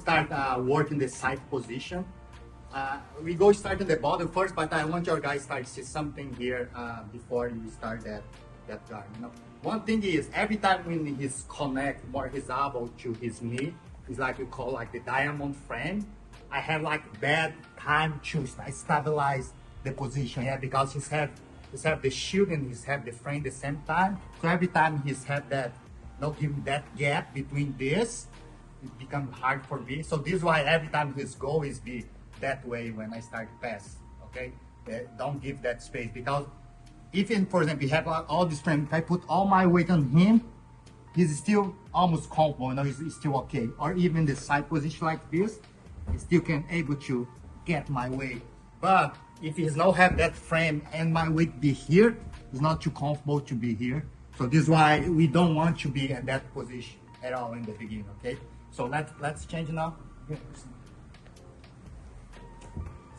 start working the side position. We go start in the bottom first, but I want your guys start see something here before you start that guard. You know, one thing is every time when he's connect more his elbow to his knee, it's like we call like the diamond frame. I have like bad time to stabilize the position, yeah, because he's have the shield and he's have the frame the same time. So every time he's have that, give him that gap between this, it becomes hard for me. So this is why every time his goal is be that way when I start pass, okay? Don't give that space, because even, for example, we have all this frame, if I put all my weight on him, he's still almost comfortable, you know, he's still okay. Or even the side position like this, he still can able to get my weight. But if he's not have that frame and my weight be here, it's not too comfortable to be here. So this is why we don't want to be in that position at all in the beginning, okay? So let's change now.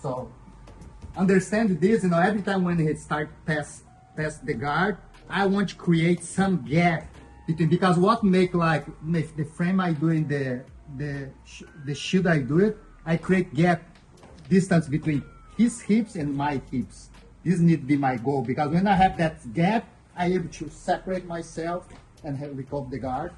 So understand this, you know, every time when he start pass the guard, I want to create some gap between, because what make like the frame I do in the shield I do it, I create gap distance between his hips and my hips. This need to be my goal, because when I have that gap, I able to separate myself and recover the guard.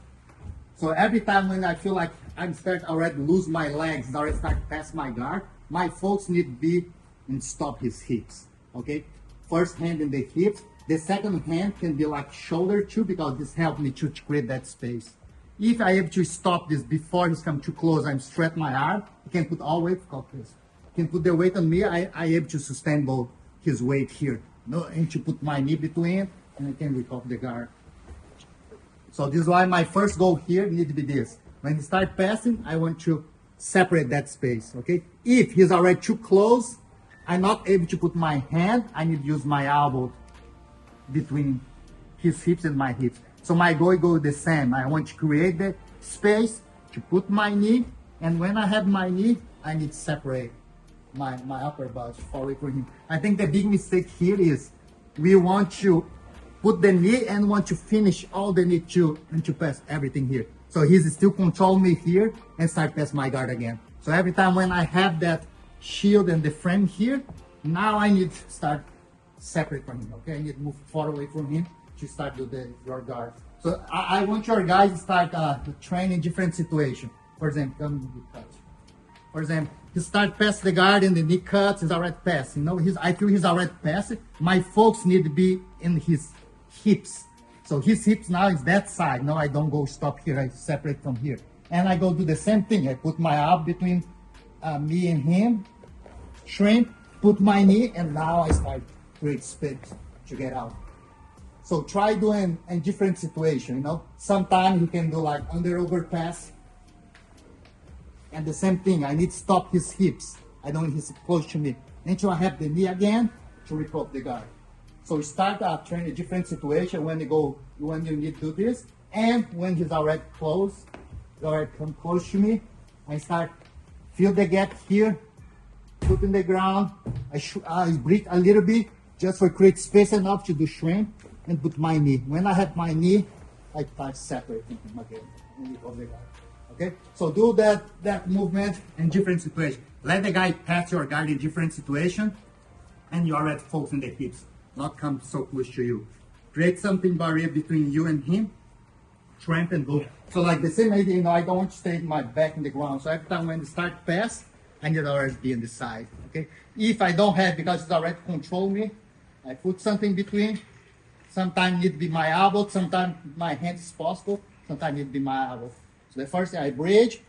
So every time when I feel like I'm start already lose my legs, already start pass my guard, my focus need to be and stop his hips, okay? First hand in the hips, the second hand can be like shoulder too, because this helps me to create that space. If I able to stop this before he's come too close, I'm stretch my arm, he can put all weight, this. He can put the weight on me, I able to sustain both his weight here. No, and to put my knee between, and I can recover the guard. So this is why my first goal here need to be this. When he start passing, I want to separate that space, okay? If he's already too close, I'm not able to put my hand, I need to use my elbow between his hips and my hips. So my goal goes the same. I want to create the space to put my knee, and when I have my knee, I need to separate my upper body far away from him. I think the big mistake here is we want to put the knee and want to finish all the knee and to pass everything here. So he's still control me here and start pass my guard again. So every time when I have that shield and the frame here, now I need to start separate from him, okay? I need to move far away from him to start do your guard. So I want your guys to start to train in different situations. For example, he start pass the guard and the knee cuts, he's already passed. You know, I feel he's already passed. My focus need to be in his hips. So his hips now is that side. No, I don't go stop here, I separate from here. And I go do the same thing. I put my arm between me and him, shrink, put my knee, and now I start create space to get out. So try doing in different situations, you know. Sometimes you can do like under overpass. And the same thing, I need to stop his hips. I don't want his close to me. Until I have the knee again to recover the guard. So start training a different situation when you need to do this, and when he's already close, he's already come close to me, I start feel the gap here, put in the ground, I breathe a little bit just for create space enough to do shrimp and put my knee. When I have my knee, I start separating him again and recover the guard. Okay, so do that movement in different situations. Let the guy pass your guard in different situation, and you already focus on the hips. Not come so close to you. Create something barrier between you and him. Tramp and go. So like the same idea, you know, I don't want to stay my back in the ground. So every time when you start pass, I need to always be on the side. Okay. If I don't have, because it's already control me, I put something between. Sometimes need to be my elbow. Sometimes my hand is possible. Sometimes need to be my elbow. So the first thing I bridge,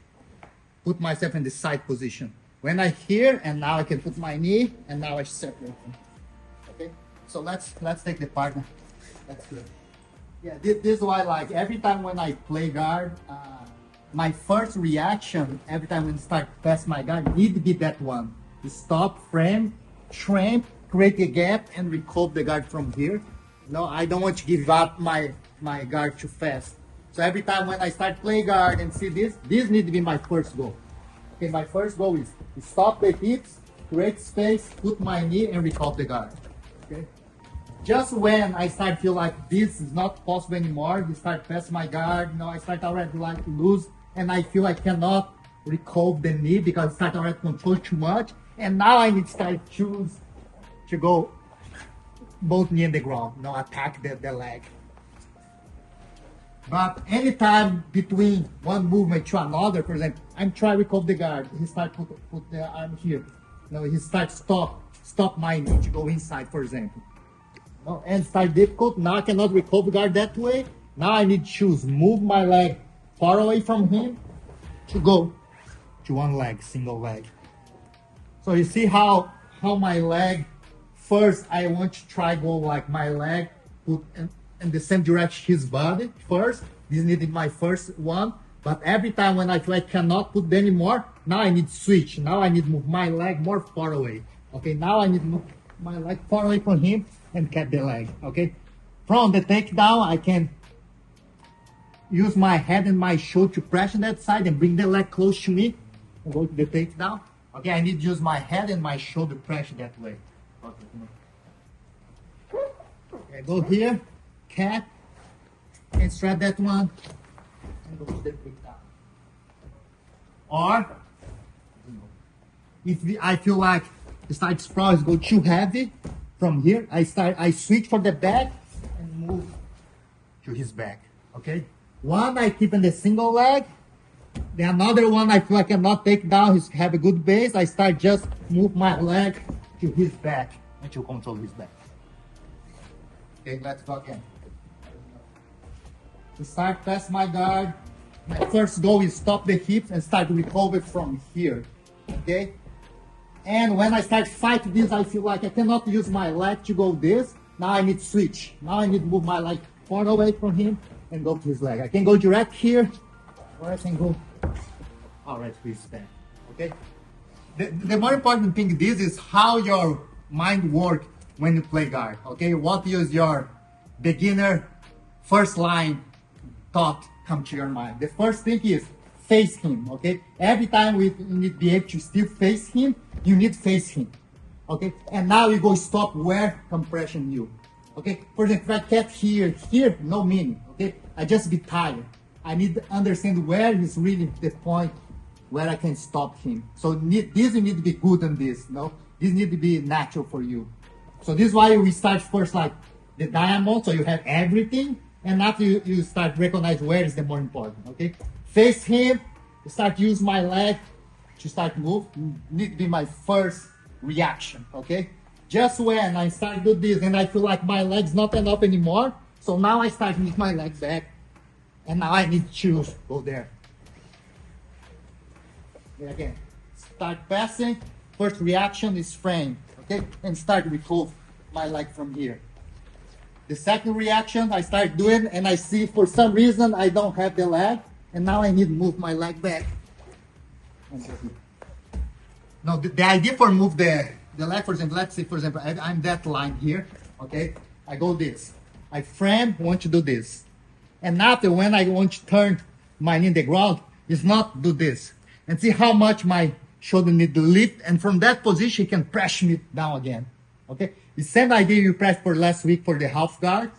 put myself in the side position. When I hear, and now I can put my knee, and now I separate them. Okay. So let's take the partner. That's good. Yeah, this is why like every time when I play guard, my first reaction every time when I start pass my guard need to be that one. You stop, frame, shrimp, create a gap, and recover the guard from here. No, I don't want to give up my guard too fast. So every time when I start play guard and see this need to be my first goal. Okay, my first goal is to stop the hips, create space, put my knee, and recover the guard. Okay. Just when I start feel like this is not possible anymore, you start pass my guard, you know, I start already like lose, and I feel I cannot recover the knee because I start already control too much. And now I need to start choose to go both knee in the ground, attack the leg. But anytime between one movement to another, for example, I'm trying to recover the guard. He start put the arm here. He start stop my knee to go inside, for example. And start difficult. Now I cannot recover guard that way. Now I need to choose, move my leg far away from him to go to one leg, single leg. So you see how my leg, first I want to try go like my leg, put in the same direction his body first. This needed my first one. But every time when I feel I cannot put anymore, now I need to switch. Now I need to move my leg more far away. Okay, now I need to move my leg far away from him and catch the leg. Okay, from the takedown, I can use my head and my shoulder to press on that side and bring the leg close to me and go to the takedown. Okay, I need to use my head and my shoulder pressure that way. Okay, go here, cat, and strap that one, and go to the takedown. Or, if I feel like the side sprawl is go too heavy, from here, I switch for the back and move to his back, okay? One I keep in the single leg. The another one I feel I cannot take down. He have a good base. I start just move my leg to his back and to control his back. Okay, let's go again. To start past my guard, my first goal is stop the hips and start to recover from here. Okay? And when I start fight this, I feel like I cannot use my leg to go this. Now I need to switch. Now I need to move my leg far away from him and go to his leg. I can go direct here, or I can go alright to his back. Okay? The more important thing this is how your mind works when you play guard. Okay? What is your beginner first line thought come to your mind? The first thing is face him. Okay? Every time we need to be able to still face him, you need to face him. Okay? And now you go stop where compression you. Okay? For example, if I kept here, no meaning. Okay? I just be tired. I need to understand where is really the point where I can stop him. So this you need to be good on this. No? This need to be natural for you. So this is why we start first like the diamond, so you have everything, and after you start recognize where is the more important. Okay? Face him, start use my leg to start move. Need to be my first reaction. Okay? Just when I start do this and I feel like my leg's not enough anymore, so now I start move my leg back, and now I need to choose go there. And again, start passing. First reaction is frame, okay, and start recover my leg from here. The second reaction, I start doing, and I see for some reason I don't have the leg, and now I need to move my leg back. Now the idea for move the leg, for example, let's say for example I'm that line here, okay, I go this, I frame, want to do this, and after when I want to turn my knee in the ground, is not do this, and see how much my shoulder need to lift, and from that position you can press me down again. Okay, the same idea you press for last week for the half guard,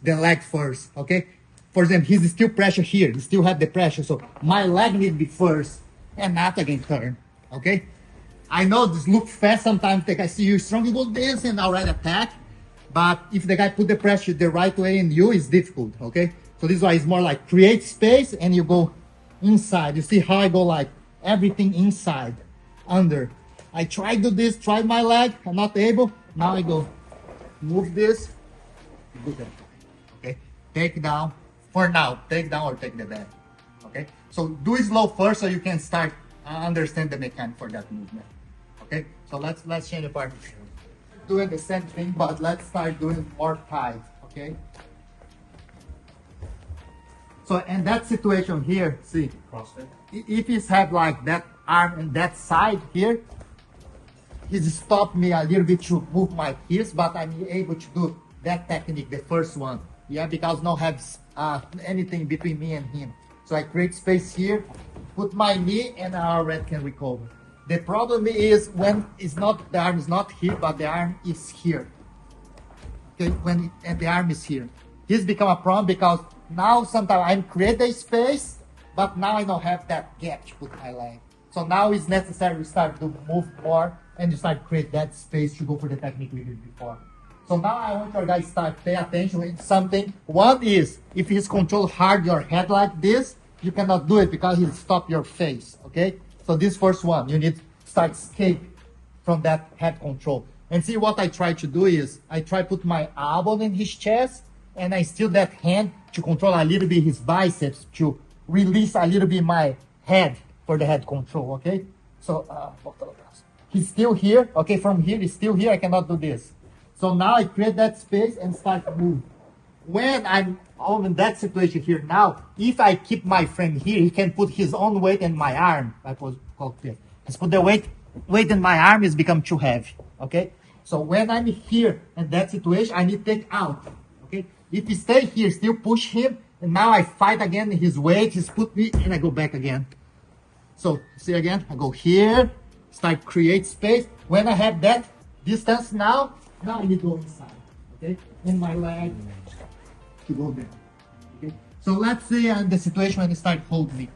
the leg first. Okay, for example, he's still pressure here, he still have the pressure, so my leg need to be first, and after again turn. Okay, I know this look fast sometimes. The guy see you strong, you go this and already attack, but if the guy put the pressure the right way in you, it's difficult. Okay, so this is why it's more like create space and you go inside. You see how I go like everything inside, under. I try to do this, try my leg, I'm not able. Now I go move this, do that. Okay, take down. For now, take down or take the back. Okay, so do it slow first so you can start understand the mechanic for that movement. Okay, so let's change the part. Doing the same thing, but let's start doing more tight. Okay. So in that situation here, see, if he's have like that arm and that side here, he's stopped me a little bit to move my hips, but I'm able to do that technique, the first one. Yeah, because no have anything between me and him. So I create space here, put my knee, and I already can recover. The problem is when it's not, the arm is not here, but the arm is here. Okay, and the arm is here. This become a problem because now sometimes I create a space, but now I don't have that gap to put my leg. So now it's necessary to start to move more and you start to create that space to go for the technique we did before. So now I want your guys to start pay attention with something. One is, if he's control hard your head like this, you cannot do it because he'll stop your face, okay? So this first one, you need to start escape from that head control. And see what I try to do is, I try to put my elbow in his chest and I still that hand to control a little bit his biceps to release a little bit my head for the head control, okay? So, he's still here, okay? From here, he's still here, I cannot do this. So now I create that space and start to move. When I'm in that situation here now, if I keep my friend here, he can put his own weight in my arm. I was called here. He's put the weight in my arm is become too heavy, okay? So when I'm here in that situation, I need to take out, okay? If he stay here, still push him, and now I fight again his weight, he's put me, and I go back again. So, see again, I go here, start create space. When I have that distance now I need to go inside, okay? In my leg, to go there, okay? So let's say in the situation when he start holding me,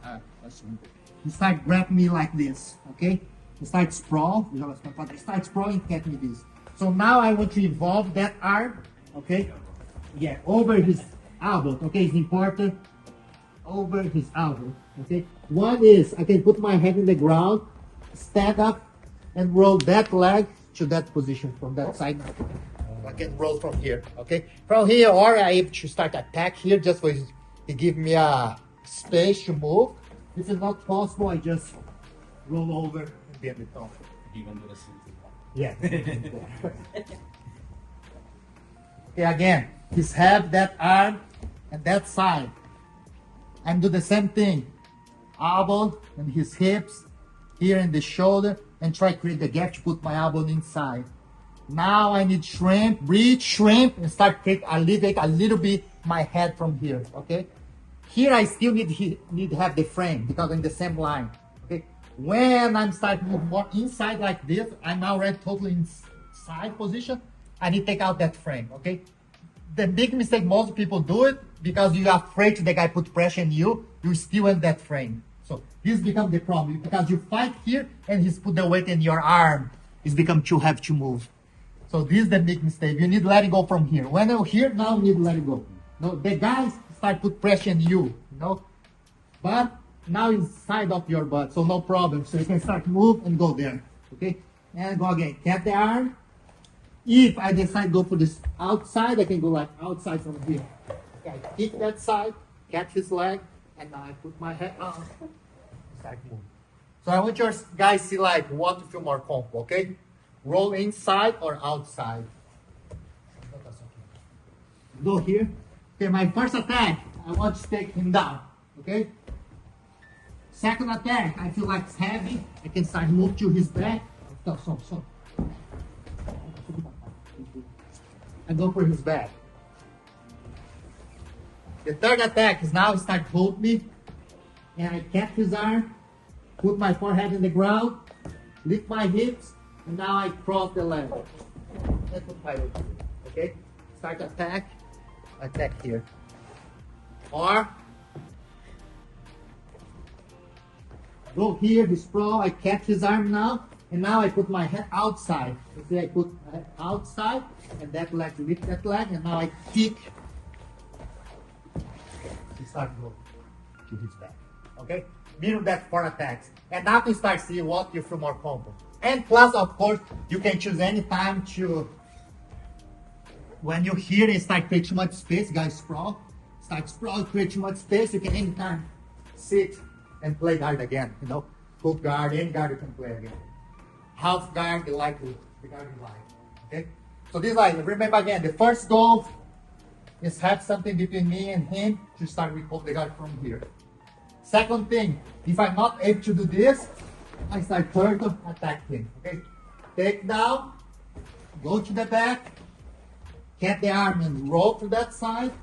he start grab me like this, okay? He start sprawl, he start sprawling, get me this. So now I want to evolve that arm, okay? Yeah, over his elbow, okay? It's important, over his elbow, okay? One is, I can put my head in the ground, stand up, and roll that leg to that position from that side. I can roll from here, okay? From here, or I able to start attack here just for to give me a space to move. If it's not possible, I just roll over and be a bit off. Even do the same thing. Yeah. Okay, again, he's have that arm and that side. And do the same thing. Elbow and his hips, here in the shoulder, and try to create the gap to put my elbow inside. Now I need shrimp, breathe, shrimp, and start to elevate a little bit my head from here, okay? Here I still need to have the frame because I'm in the same line, okay? When I'm starting to move more inside like this, I'm already totally inside position. I need to take out that frame, okay? The big mistake most people do it because you are afraid the guy put pressure on you, you still in that frame. So this becomes the problem because you fight here and he's put the weight in your arm. It's become too heavy to move. So this is the big mistake. You need to let it go from here. When you're here, now you need to let it go. No, the guys start put pressure on you, you know? But now it's side of your butt, so no problem. So you can start move and go there, okay? And go again. Catch the arm. If I decide to go for this outside, I can go like outside from here. Okay, I kick that side, catch his leg, and now I put my head on. Start moving. So I want your guys see like what to feel more comfortable, okay? Roll inside or outside. Go here. Okay, my first attack, I want to take him down, okay? Second attack, I feel like it's heavy. I can start move to his back. I go for his back. The third attack is now start hold me. And I catch his arm, put my forehead in the ground, lift my hips, and now I cross the leg. That's what I do. Okay? Start attack here. Or go here, the sprawl, I catch his arm now, and now I put my head outside. You see, I put my head outside, and that leg, lift that leg, and now I kick. He start going to his back. Okay? Minimum that 4 attacks. And now you start seeing what you feel more comfortable. And plus, of course, you can choose any time to, when you hear it start create too much space, guys sprawl. Start sprawl, create too much space, you can anytime sit and play guard again, you know. Hook guard, any guard you can play again. Half guard, the guard you like. Okay? So this is like, remember again, the first goal is have something between me and him to start recall the guard from here. Second thing, if I'm not able to do this, I start turtle, attack him. Okay? Take down, go to the back, catch the arm and roll to that side,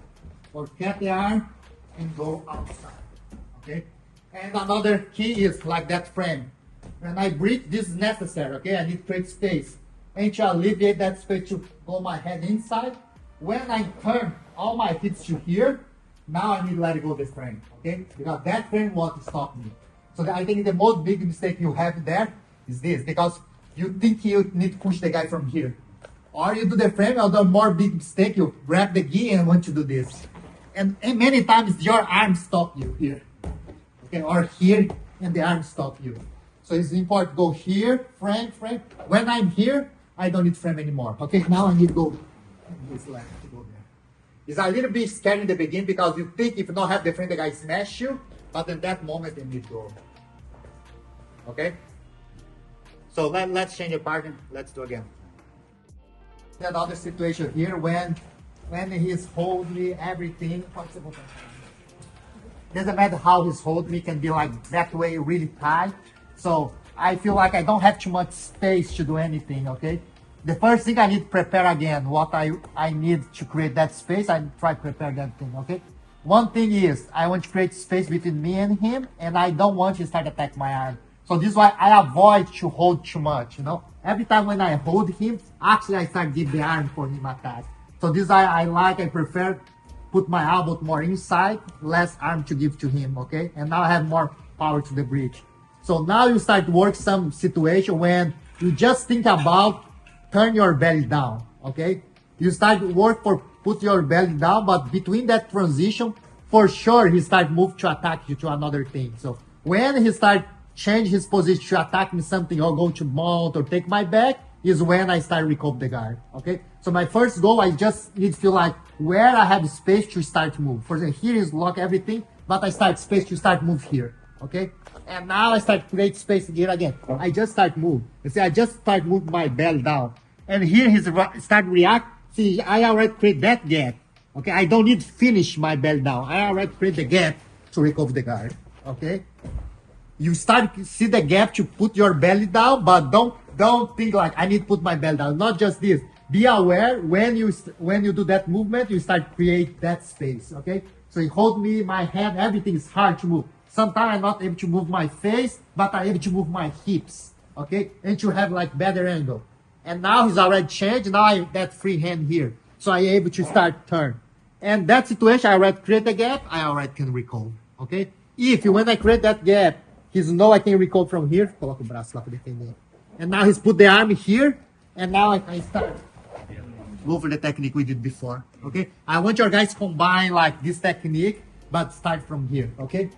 or catch the arm and go outside. Okay? And another key is like that frame. When I breathe, this is necessary. Okay? I need to create space. And to alleviate that space to go my head inside. When I turn all my hips to here, now I need to let go of the frame, okay? Because that frame wants to stop me. So I think the most big mistake you have there is this, because you think you need to push the guy from here. Or you do the frame, or the more big mistake, you grab the gi and want to do this. And many times your arm stop you here. Okay, or here, and the arm stop you. So it's important to go here, frame. When I'm here, I don't need frame anymore. Okay, now I need to go this left to go there. It's a little bit scary in the beginning because you think if you don't have the frame, the guy smash you, but in that moment you need to go. Okay? So let's change the partner. Let's do again. Another situation here when he's holding me, everything. Doesn't matter how he's holding me, can be like that way really tight. So I feel like I don't have too much space to do anything, okay? The first thing I need to prepare again, what I need to create that space, I try to prepare that thing, okay? One thing is, I want to create space between me and him, and I don't want to start attacking my arm. So this is why I avoid to hold too much, you know? Every time when I hold him, actually I start give the arm for him attack. So this is why I prefer put my elbow more inside, less arm to give to him, okay? And now I have more power to the bridge. So now you start to work some situation when you just think about turn your belly down, okay? You start work for put your belly down, but between that transition, for sure he start move to attack you to another thing. So when he start change his position to attack me something or go to mount or take my back, is when I start recover the guard, okay? So my first goal, I just need to feel like where I have space to start to move. For example, here is lock everything, but I start space to start move here, okay? And now I start create space here again. I just start move. You see, I just start move my belly down. And here he's start react. See, I already create that gap, okay? I don't need to finish my belly down. I already create the gap to recover the guard, okay? You start see the gap to put your belly down, but don't think like I need to put my belly down. Not just this. Be aware when you do that movement, you start create that space. Okay. So you hold me, my hand, everything is hard to move. Sometimes I'm not able to move my face, but I'm able to move my hips. Okay, and to have like better angle. And now he's already changed. Now I have that free hand here, so I'm able to start turn. And that situation, I already create a gap. I already can recall. Okay. If when I create that gap, he's know I can recall from here. Coloca o braço lá para defender. And now he's put the arm here, and now I can start. Go for the technique we did before. Okay. I want your guys combine like this technique, but start from here. Okay.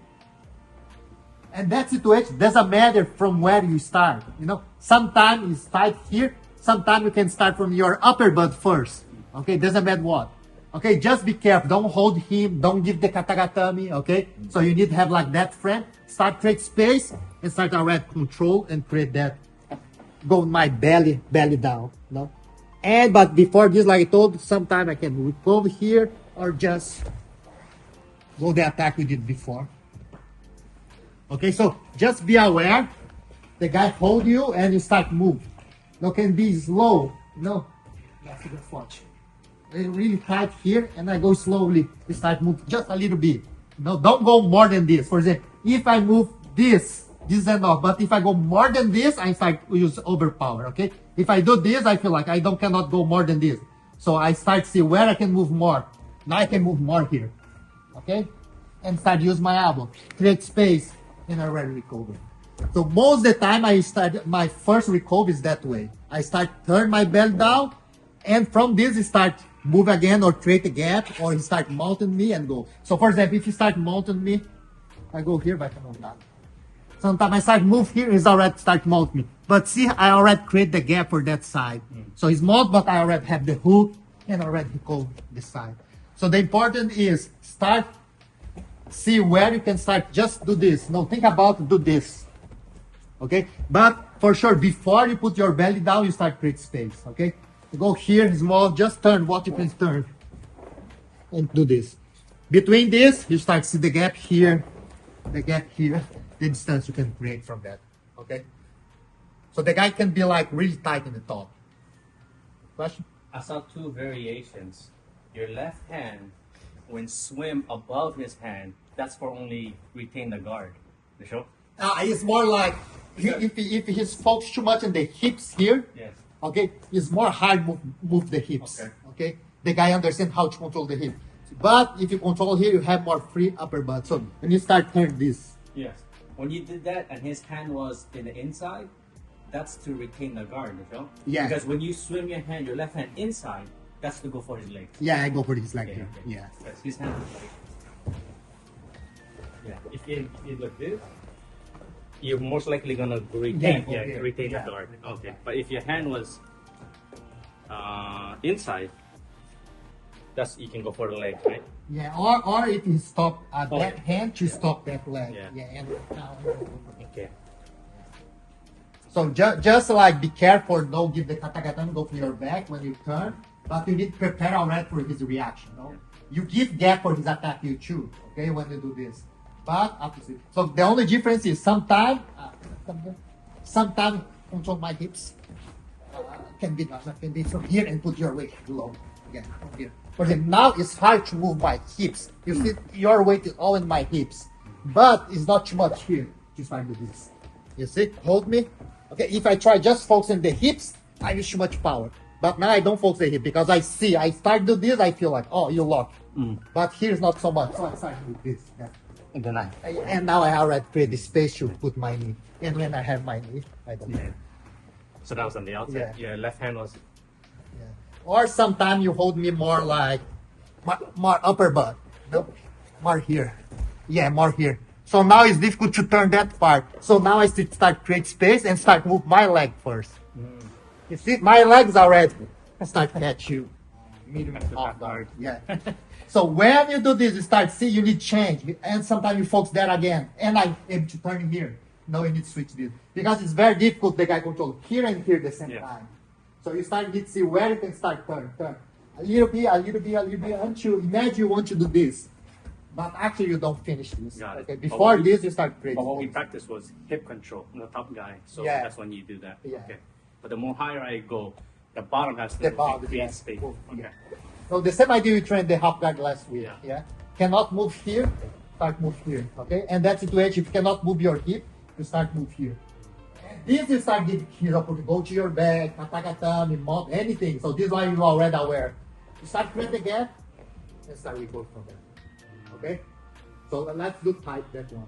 And that situation doesn't matter from where you start. You know, sometimes you start here. Sometimes you can start from your upper butt first. Okay. Doesn't matter what. Okay, just be careful. Don't hold him. Don't give the katagatami. Okay, so you need to have like that frame. Start create space and start already control and create that. Go my belly down. No, and but before this, like I told, sometimes I can recover here or just go the attack we did before. Okay, so just be aware. The guy hold you and you start move. No, can be slow. No, that's a good watch. Really tight here, and I go slowly. We start move just a little bit. No, don't go more than this. For example, if I move this is enough. But if I go more than this, I start to use overpower. Okay. If I do this, I feel like I cannot go more than this. So I start to see where I can move more. Now I can move more here. Okay, and start use my elbow, create space, and I already recover. So most of the time I start my first recovery is that way. I start turn my belt down, and from this I start move again or create a gap, or he start mounting me and go. So for example, if you start mounting me, I go here, but I cannot not. Sometimes I start move here, he's already start mount me. But see, I already create the gap for that side. So he's mount, but I already have the hook and already go this side. So the important is start, see where you can start, just do this. No, think about do this. Okay, but for sure, before you put your belly down, you start create space. Okay, you go here, small, just turn what you can turn, and do this. Between this, you start see the gap here, the distance you can create from that. Okay, so the guy can be like really tight in the top. Question? I saw two variations. Your left hand, when swim above his hand, that's for only retain the guard. The show? It's more like if he's focused too much on the hips here, Yes. okay, it's more hard move the hips. Okay. Okay, the guy understands how to control the hip. But if you control here, you have more free upper butt. So when you start turn this, Yes. when you did that and his hand was in the inside, that's to retain the guard, you know? Yeah. Because when you swim your hand, your left hand inside, that's to go for his leg. Yeah, I go for his leg Okay, here. okay. Yeah. Because his hand is like, yeah. If you look this, you're most likely gonna retain, Yeah, okay. retain Yeah. the guard. Okay. But if your hand was inside, that's you can go for the leg, right? Yeah, or if you stop at that hand, you stop that leg. Yeah. And now. Okay. So just like be careful, don't give the katakatan, go for your back when you turn, but you need to prepare already for his reaction. No? You give gap for his attack, you choose, okay, when you do this. But opposite. So the only difference is sometimes control my hips. Can be from here and put your weight below. Yeah, from here. For him, now it's hard to move my hips. You see, your weight is all in my hips, but it's not too much here. Just like this. You see, hold me. Okay, if I try just focusing the hips, I use too much power. But now I don't focus the hip because I see, I start to do this, I feel like, oh, you lock. But here's not so much. So I start with this. Yeah. And then And now I already create the space to put my knee. And when I have my knee, I don't. yeah. So that was on the outside. Yeah. Your left hand was. Yeah. Or sometimes you hold me more like more upper butt. No, more here. Yeah, more here. So now it's difficult to turn that part. So now I start create space and start move my leg first. You see, my legs already. I start catch you. Medium off guard. Yeah. So when you do this, you start see you need change, and sometimes you focus that again. And I'm able to turn here. Now you need to switch this because it's very difficult. The guy control here and here at the same time. So you start need to see where you can start turn. A little bit, a little bit, a little bit until imagine you want to do this, but actually you don't finish this. Got it. Okay, before this you start creating. But what we practiced was hip control, the top guy. So Yeah. that's when you do that. Yeah. Okay. But the more higher I go, the bottom has to The bottom, create yeah. space. Cool. Okay. Yeah. So the same idea we trained the half guard last week. Yeah. Yeah. Cannot move here, start move here. Okay. And that situation, if you cannot move your hip, you start move here. And this you start getting here, go to your back, katakatami, mount, anything. So this is why you're already aware. You start create the gap, and start we go from there. Okay. So let's do tight that one.